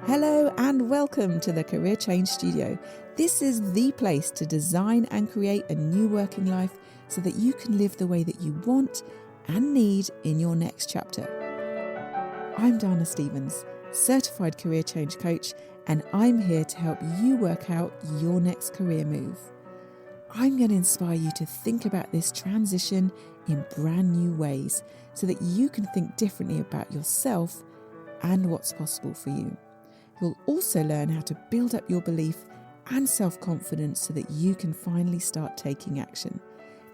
Hello and welcome to the Career Change Studio. This is the place to design and create a new working life so that you can live the way that you want and need in your next chapter. I'm Dana Stevens, certified career change coach, and I'm here to help you work out your next career move. I'm going to inspire you to think about this transition in brand new ways so that you can think differently about yourself and what's possible for you. You'll also learn how to build up your belief and self-confidence so that you can finally start taking action.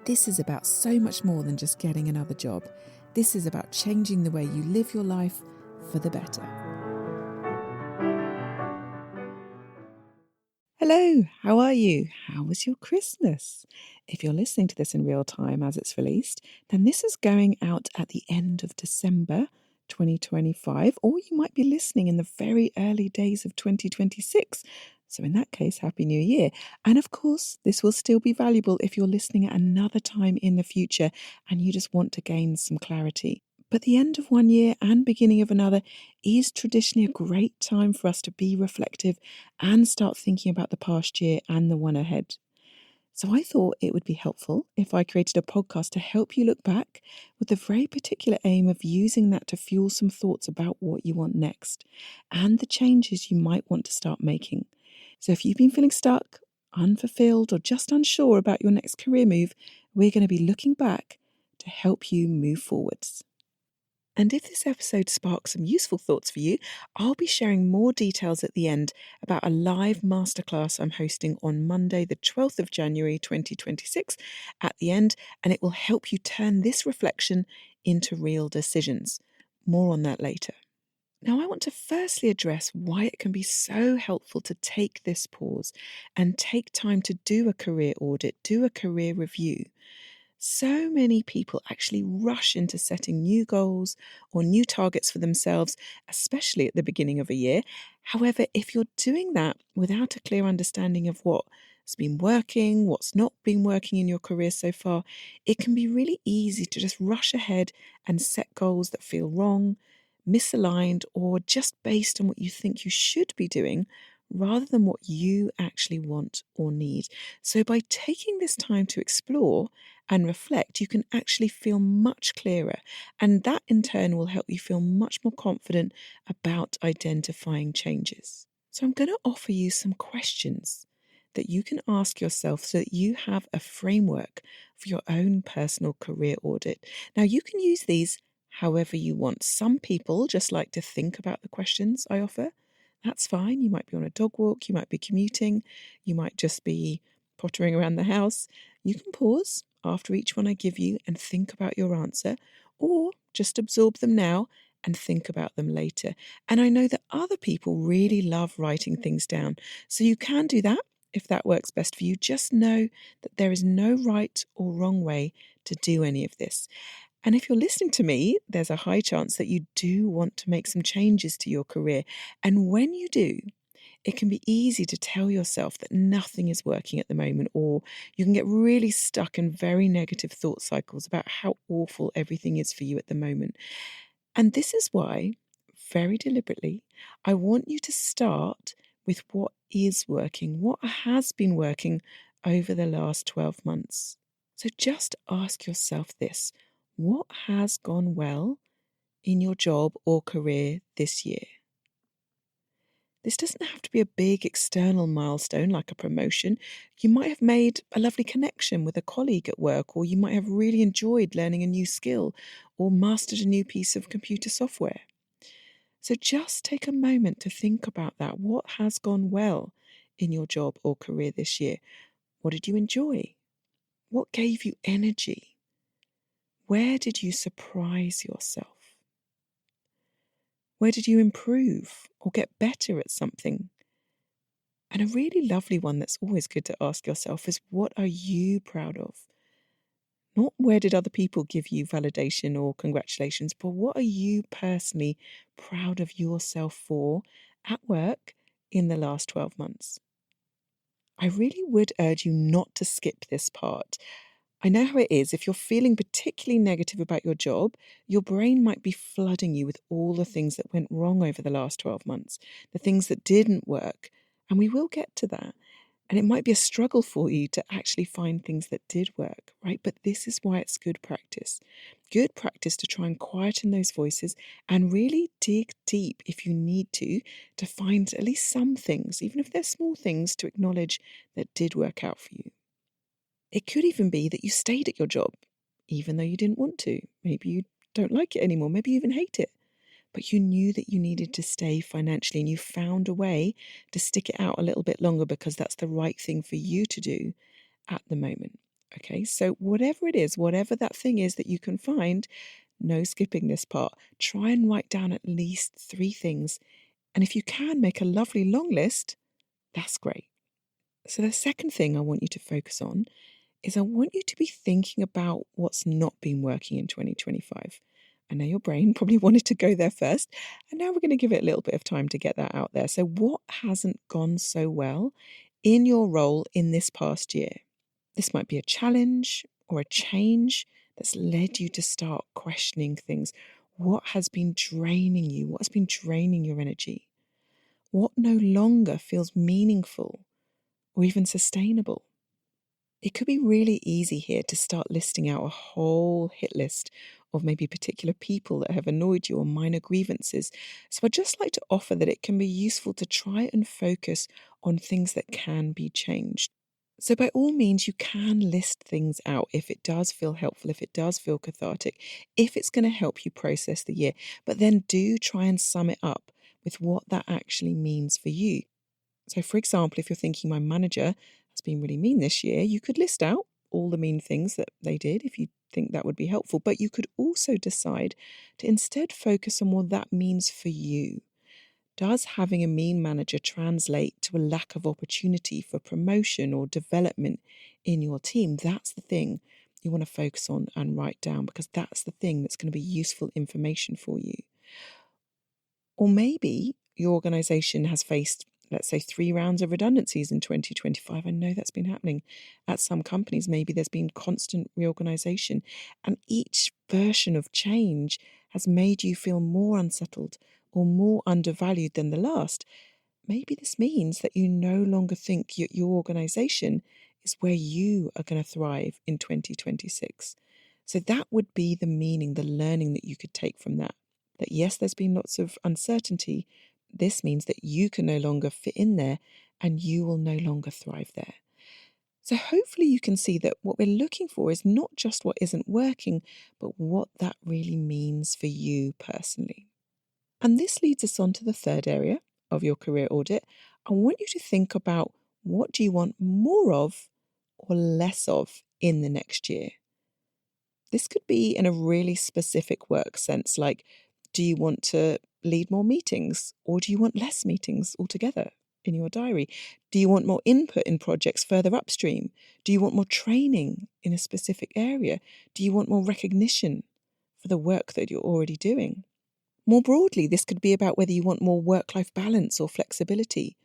This is about so much more than just getting another job. This is about changing the way you live your life for the better. Hello, how are you? How was your Christmas? If you're listening to this in real time as it's released, then this is going out at the end of December 2025, or you might be listening in the very early days of 2026. So in that case, Happy New Year. And of course, this will still be valuable if you're listening at another time in the future and you just want to gain some clarity. But the end of one year and beginning of another is traditionally a great time for us to be reflective and start thinking about the past year and the one ahead. So I thought it would be helpful if I created a podcast to help you look back with the very particular aim of using that to fuel some thoughts about what you want next and the changes you might want to start making. So if you've been feeling stuck, unfulfilled, or just unsure about your next career move, we're going to be looking back to help you move forwards. And if this episode sparks some useful thoughts for you, I'll be sharing more details at the end about a live masterclass I'm hosting on Monday, the 12th of January 2026 at the end, and it will help you turn this reflection into real decisions. More on that later. Now, I want to firstly address why it can be so helpful to take this pause and take time to do a career audit, do a career review. So many people actually rush into setting new goals or new targets for themselves, especially at the beginning of a year. However, if you're doing that without a clear understanding of what's been working, what's not been working in your career so far, it can be really easy to just rush ahead and set goals that feel wrong, misaligned, or just based on what you think you should be doing rather than what you actually want or need. So by taking this time to explore and reflect, you can actually feel much clearer. And that in turn will help you feel much more confident about identifying changes. So I'm going to offer you some questions that you can ask yourself so that you have a framework for your own personal career audit. Now, you can use these however you want. Some people just like to think about the questions I offer. That's fine. You might be on a dog walk, you might be commuting, you might just be pottering around the house. You can pause after each one I give you and think about your answer, or just absorb them now and think about them later. And I know that other people really love writing things down, so you can do that if that works best for you. Just know that there is no right or wrong way to do any of this. And if you're listening to me, there's a high chance that you do want to make some changes to your career. And when you do, it can be easy to tell yourself that nothing is working at the moment, or you can get really stuck in very negative thought cycles about how awful everything is for you at the moment. And this is why, very deliberately, I want you to start with what is working, what has been working over the last 12 months. So just ask yourself this. What has gone well in your job or career this year? This doesn't have to be a big external milestone like a promotion. You might have made a lovely connection with a colleague at work, or you might have really enjoyed learning a new skill or mastered a new piece of computer software. So just take a moment to think about that. What has gone well in your job or career this year? What did you enjoy? What gave you energy? Where did you surprise yourself? Where did you improve or get better at something? And a really lovely one that's always good to ask yourself is, what are you proud of? Not where did other people give you validation or congratulations, but what are you personally proud of yourself for at work in the last 12 months? I really would urge you not to skip this part. I know how it is. If you're feeling particularly negative about your job, your brain might be flooding you with all the things that went wrong over the last 12 months, the things that didn't work. And we will get to that. And it might be a struggle for you to actually find things that did work, right? But this is why it's good practice. Good practice to try and quieten those voices and really dig deep if you need to find at least some things, even if they're small things, to acknowledge that did work out for you. It could even be that you stayed at your job, even though you didn't want to. Maybe you don't like it anymore. Maybe you even hate it. But you knew that you needed to stay financially and you found a way to stick it out a little bit longer because that's the right thing for you to do at the moment. Okay, so whatever it is, whatever that thing is that you can find, no skipping this part. Try and write down at least 3 things. And if you can make a lovely long list, that's great. So the second thing I want you to focus on is I want you to be thinking about what's not been working in 2025. I know your brain probably wanted to go there first, and now we're going to give it a little bit of time to get that out there. So, what hasn't gone so well in your role in this past year? This might be a challenge or a change that's led you to start questioning things. What has been draining you? What has been draining your energy? What no longer feels meaningful or even sustainable? It could be really easy here to start listing out a whole hit list of maybe particular people that have annoyed you or minor grievances. So I'd just like to offer that it can be useful to try and focus on things that can be changed. So by all means, you can list things out if it does feel helpful, if it does feel cathartic, if it's going to help you process the year. But then do try and sum it up with what that actually means for you. So, for example, if you're thinking my manager has been really mean this year, you could list out all the mean things that they did if you think that would be helpful. But you could also decide to instead focus on what that means for you. Does having a mean manager translate to a lack of opportunity for promotion or development in your team? That's the thing you want to focus on and write down because that's the thing that's going to be useful information for you. Or maybe your organization has faced, let's say, 3 rounds of redundancies in 2025. I know that's been happening at some companies. Maybe there's been constant reorganization, and each version of change has made you feel more unsettled or more undervalued than the last. Maybe this means that you no longer think your organization is where you are going to thrive in 2026. So that would be the meaning, the learning that you could take from that. That yes, there's been lots of uncertainty. This means that you can no longer fit in there and you will no longer thrive there. So hopefully you can see that what we're looking for is not just what isn't working, but what that really means for you personally. And this leads us on to the third area of your career audit. I want you to think about what do you want more of or less of in the next year. This could be in a really specific work sense, like do you want to lead more meetings or do you want less meetings altogether in your diary? Do you want more input in projects further upstream? Do you want more training in a specific area? Do you want more recognition for the work that you're already doing? More broadly, this could be about whether you want more work-life balance or flexibility.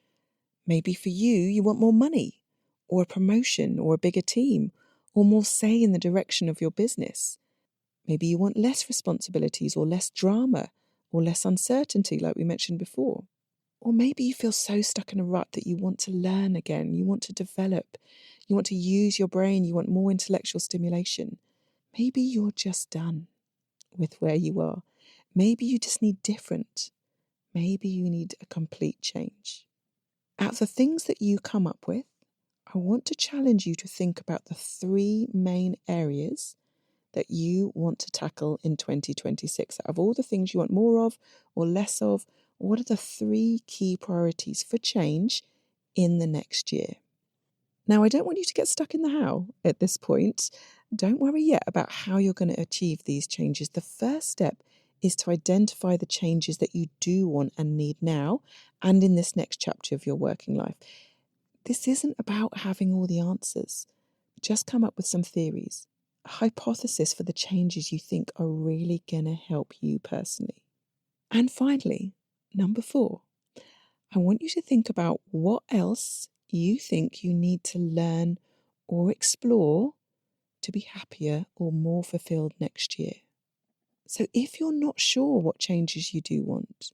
Maybe for you, you want more money, or a promotion, or a bigger team, or more say in the direction of your business. Maybe you want less responsibilities, or less drama, or less uncertainty, like we mentioned before. Or maybe you feel so stuck in a rut that you want to learn again, you want to develop, you want to use your brain, you want more intellectual stimulation. Maybe you're just done with where you are. Maybe you just need different. Maybe you need a complete change. Out of the things that you come up with, I want to challenge you to think about the 3 main areas that you want to tackle in 2026. Out of all the things you want more of or less of, what are the 3 key priorities for change in the next year? Now, I don't want you to get stuck in the how at this point. Don't worry yet about how you're going to achieve these changes. The first step is to identify the changes that you do want and need now and in this next chapter of your working life. This isn't about having all the answers. Just come up with some theories, a hypothesis for the changes you think are really going to help you personally. And finally, number 4, I want you to think about what else you think you need to learn or explore to be happier or more fulfilled next year? So if you're not sure what changes you do want,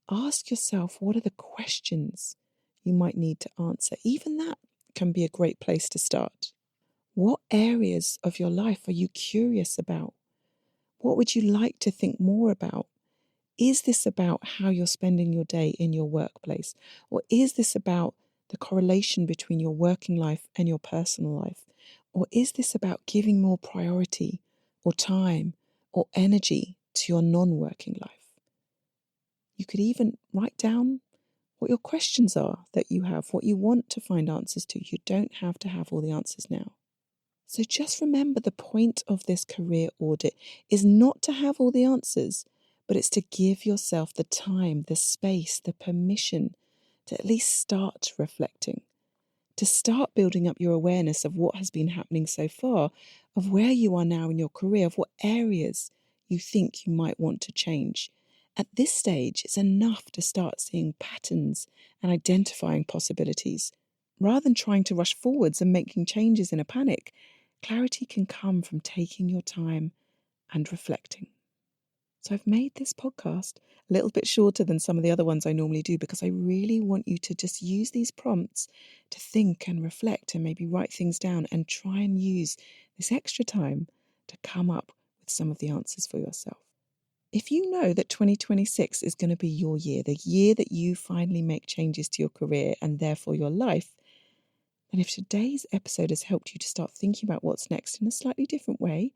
ask yourself, what are the questions you might need to answer? Even that can be a great place to start. What areas of your life are you curious about? What would you like to think more about? Is this about how you're spending your day in your workplace? Or is this about the correlation between your working life and your personal life? Or is this about giving more priority or time or energy to your non-working life? You could even write down what your questions are that you have, what you want to find answers to. You don't have to have all the answers now. So just remember, the point of this career audit is not to have all the answers, but it's to give yourself the time, the space, the permission to at least start reflecting, to start building up your awareness of what has been happening so far, of where you are now in your career, of what areas you think you might want to change. At this stage, it's enough to start seeing patterns and identifying possibilities. Rather than trying to rush forwards and making changes in a panic, clarity can come from taking your time and reflecting. So I've made this podcast a little bit shorter than some of the other ones I normally do, because I really want you to just use these prompts to think and reflect and maybe write things down and try and use this extra time to come up with some of the answers for yourself. If you know that 2026 is going to be your year, the year that you finally make changes to your career and therefore your life, then if today's episode has helped you to start thinking about what's next in a slightly different way,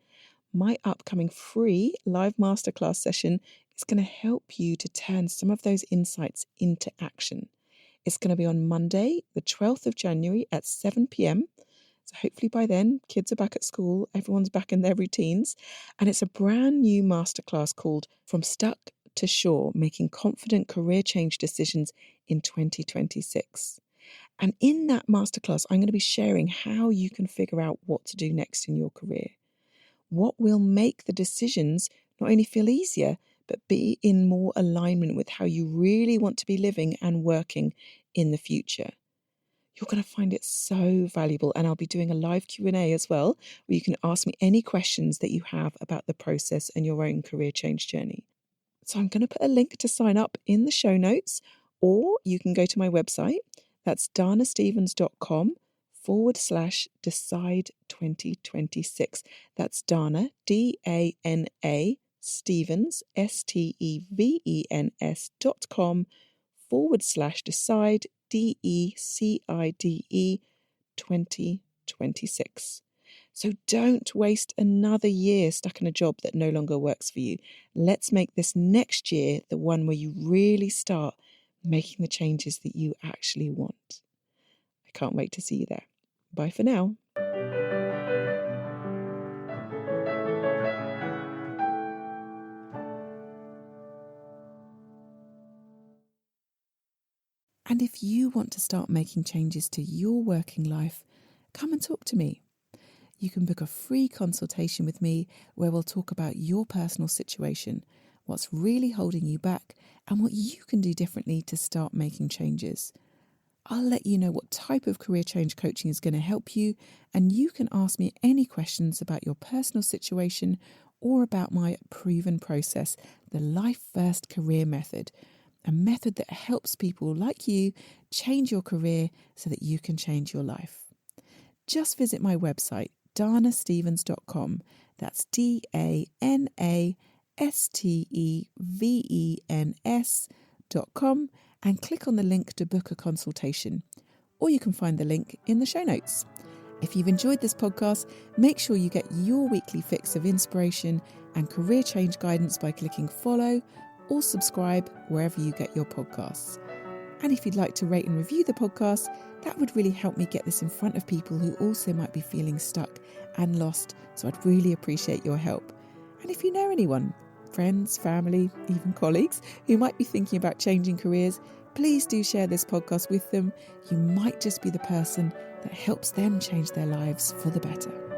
my upcoming free live masterclass session is going to help you to turn some of those insights into action. It's going to be on Monday, the 12th of January at 7 p.m. So hopefully by then, kids are back at school, everyone's back in their routines. And it's a brand new masterclass called From Stuck to Sure, Making Confident Career Change Decisions in 2026. And in that masterclass, I'm going to be sharing how you can figure out what to do next in your career. What will make the decisions not only feel easier, but be in more alignment with how you really want to be living and working in the future. You're going to find it so valuable, and I'll be doing a live Q&A as well, where you can ask me any questions that you have about the process and your own career change journey. So I'm going to put a link to sign up in the show notes, or you can go to my website. That's danastevens.com/decide 2026. That's Dana, D-A-N-A, Stevens, STEVENS.com/decide, DECIDE 2026. So don't waste another year stuck in a job that no longer works for you. Let's make this next year the one where you really start making the changes that you actually want. I can't wait to see you there. Bye for now. And if you want to start making changes to your working life, come and talk to me. You can book a free consultation with me where we'll talk about your personal situation, what's really holding you back, and what you can do differently to start making changes. I'll let you know what type of career change coaching is going to help you, and you can ask me any questions about your personal situation or about my proven process, the Life First Career Method, a method that helps people like you change your career so that you can change your life. Just visit my website, danastevens.com. That's DANASTEVENS.com, and click on the link to book a consultation. Or you can find the link in the show notes. If you've enjoyed this podcast, make sure you get your weekly fix of inspiration and career change guidance by clicking follow or subscribe wherever you get your podcasts. And if you'd like to rate and review the podcast, that would really help me get this in front of people who also might be feeling stuck and lost. So I'd really appreciate your help. And if you know anyone, friends, family, even colleagues, who might be thinking about changing careers, please do share this podcast with them. You might just be the person that helps them change their lives for the better.